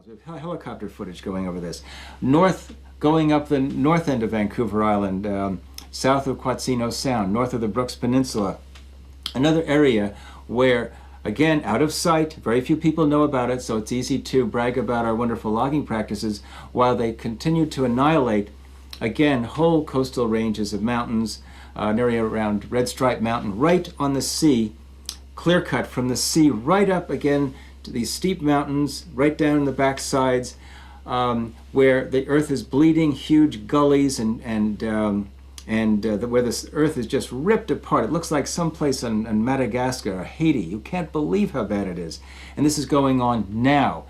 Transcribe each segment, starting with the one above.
We have helicopter footage going over this. Going up the north end of Vancouver Island, south of Quatsino Sound, north of the Brooks Peninsula. Another area where, again, out of sight, very few people know about it, so it's easy to brag about our wonderful logging practices, while they continue to annihilate, again, whole coastal ranges of mountains, an area around Red Stripe Mountain, right on the sea, clear cut from the sea right up again to these steep mountains, right down in the back sides, where the earth is bleeding, huge gullies, where the earth is just ripped apart. It looks like someplace in Madagascar or Haiti. You can't believe how bad it is. And this is going on now,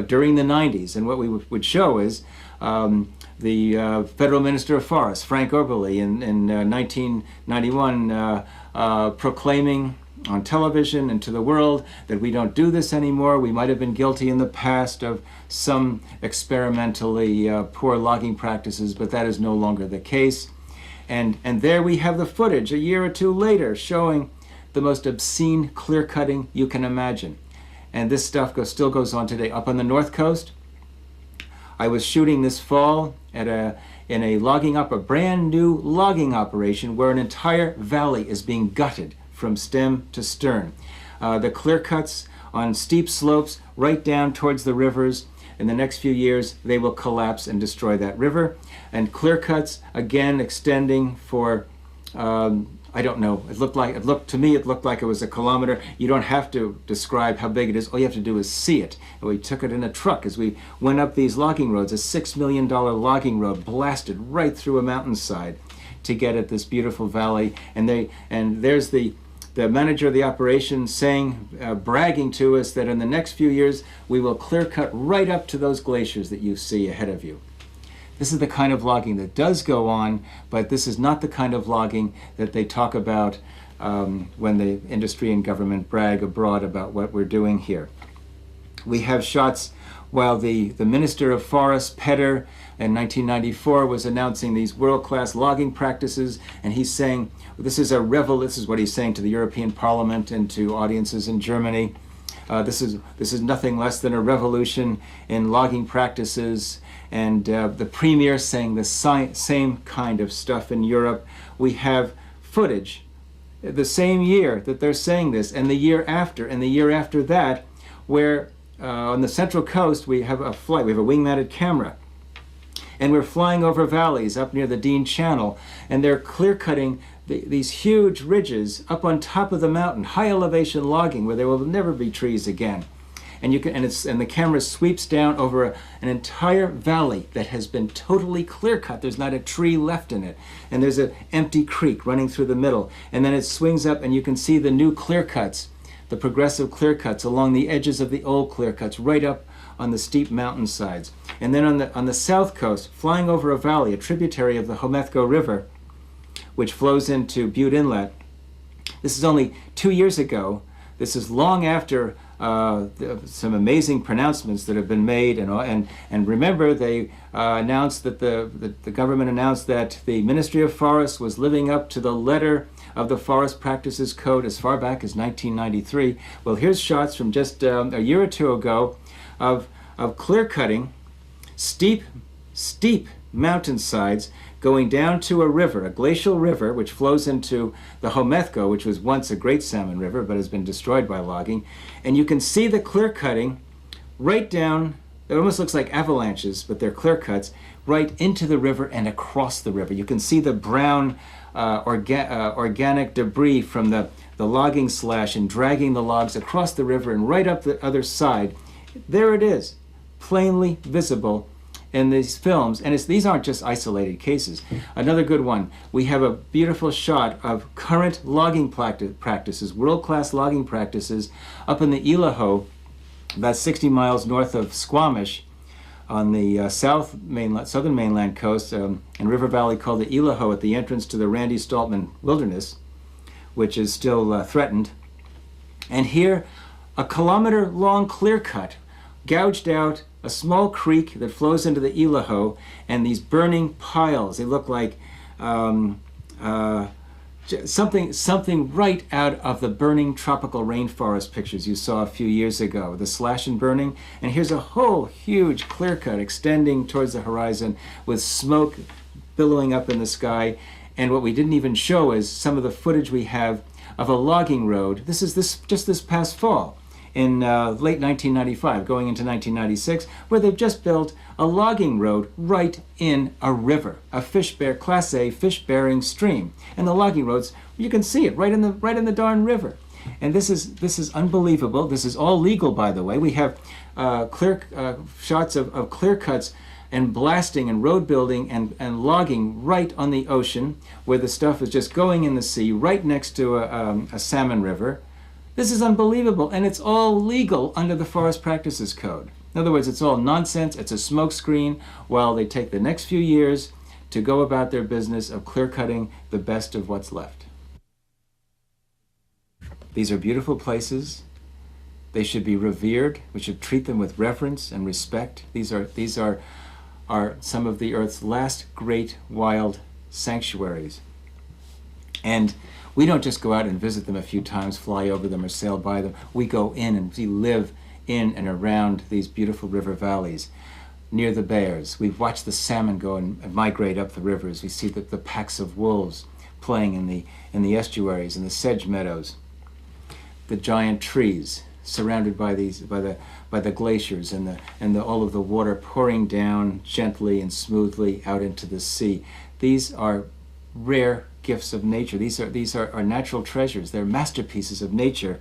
during the 90s. And what we would show is the Federal Minister of Forests, Frank Oberle, in 1991, proclaiming on television and to the world that we don't do this anymore. We might have been guilty in the past of some experimentally poor logging practices, but that is no longer the case. And there we have the footage a year or two later showing the most obscene clear cutting you can imagine. And this stuff still goes on today. Up on the North Coast, I was shooting this fall in a brand new logging operation where an entire valley is being gutted from stem to stern. The clear cuts on steep slopes right down towards the rivers. In the next few years, they will collapse and destroy that river. And clear cuts, again, extending for, I don't know, to me it looked like it was a kilometer. You don't have to describe how big it is. All you have to do is see it. And we took it in a truck as we went up these logging roads, a $6 million logging road blasted right through a mountainside to get at this beautiful valley. And there's the manager of the operation saying, bragging to us that in the next few years we will clear cut right up to those glaciers that you see ahead of you. This is the kind of logging that does go on, but this is not the kind of logging that they talk about when the industry and government brag abroad about what we're doing here. We have shots while the Minister of Forests, Petter, in 1994 was announcing these world-class logging practices, and he's saying, this is what he's saying to the European Parliament and to audiences in Germany. This is nothing less than a revolution in logging practices, and the Premier saying the same kind of stuff in Europe. We have footage the same year that they're saying this, and the year after, and the year after that, where on the Central Coast we have a flight, we have a wing-mounted camera, and we're flying over valleys up near the Dean Channel, and they're clear-cutting these huge ridges up on top of the mountain, high elevation logging where there will never be trees again. And the camera sweeps down over an entire valley that has been totally clear-cut. There's not a tree left in it, and there's an empty creek running through the middle, and then it swings up, and you can see the new clear-cuts, the progressive clear-cuts along the edges of the old clear-cuts, right up on the steep mountainsides. And then on the south coast, flying over a valley, a tributary of the Homethko River, which flows into Butte Inlet. This is only 2 years ago. This is long after some amazing pronouncements that have been made. And remember, they announced that the government announced that the Ministry of Forests was living up to the letter of the Forest Practices Code as far back as 1993. Well, here's shots from just a year or two ago of clear-cutting steep mountainsides going down to a river, a glacial river, which flows into the Homethko, which was once a great salmon river, but has been destroyed by logging. And you can see the clear cutting right down, it almost looks like avalanches, but they're clear cuts, right into the river and across the river. You can see the brown organic debris from the logging slash and dragging the logs across the river and right up the other side. There it is, plainly visible in these films, and these aren't just isolated cases. Another good one, we have a beautiful shot of current logging practices, world-class logging practices up in the Ilaho, about 60 miles north of Squamish, on the southern mainland coast, in River Valley called the Ilaho, at the entrance to the Randy Stoltman Wilderness, which is still threatened. And here, a kilometer-long clear cut, gouged out a small creek that flows into the Ilaho, and these burning piles. They look like something right out of the burning tropical rainforest pictures you saw a few years ago, the slash and burning. And here's a whole huge clear cut extending towards the horizon with smoke billowing up in the sky. And what we didn't even show is some of the footage we have of a logging road. This is just this past fall in late 1995, going into 1996, where they've just built a logging road right in a river, a Class A fish-bearing stream. And the logging roads, you can see it right in the darn river. And this is unbelievable. This is all legal, by the way. We have shots of clear cuts and blasting and road building and logging right on the ocean, where the stuff is just going in the sea right next to a salmon river. This is unbelievable, and it's all legal under the Forest Practices Code. In other words, it's all nonsense. It's a smokescreen while they take the next few years to go about their business of clear-cutting the best of what's left. These are beautiful places. They should be revered. We should treat them with reverence and respect. These are some of the Earth's last great wild sanctuaries. And we don't just go out and visit them a few times, fly over them, or sail by them. We go in and we live in and around these beautiful river valleys, near the bears. We've watched the salmon go and migrate up the rivers. We see the packs of wolves playing in the estuaries and the sedge meadows. The giant trees surrounded by the glaciers and all of the water pouring down gently and smoothly out into the sea. These are rare gifts of nature. These are natural treasures. They're masterpieces of nature.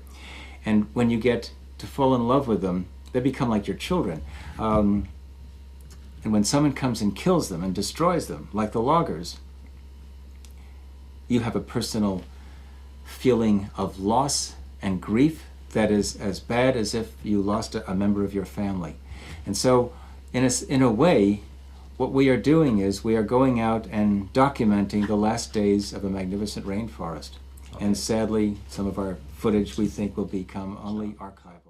And when you get to fall in love with them, they become like your children. And when someone comes and kills them and destroys them, like the loggers, you have a personal feeling of loss and grief that is as bad as if you lost a member of your family. And so, in a way, what we are doing is we are going out and documenting the last days of a magnificent rainforest. Okay. And sadly, some of our footage we think will become only archival.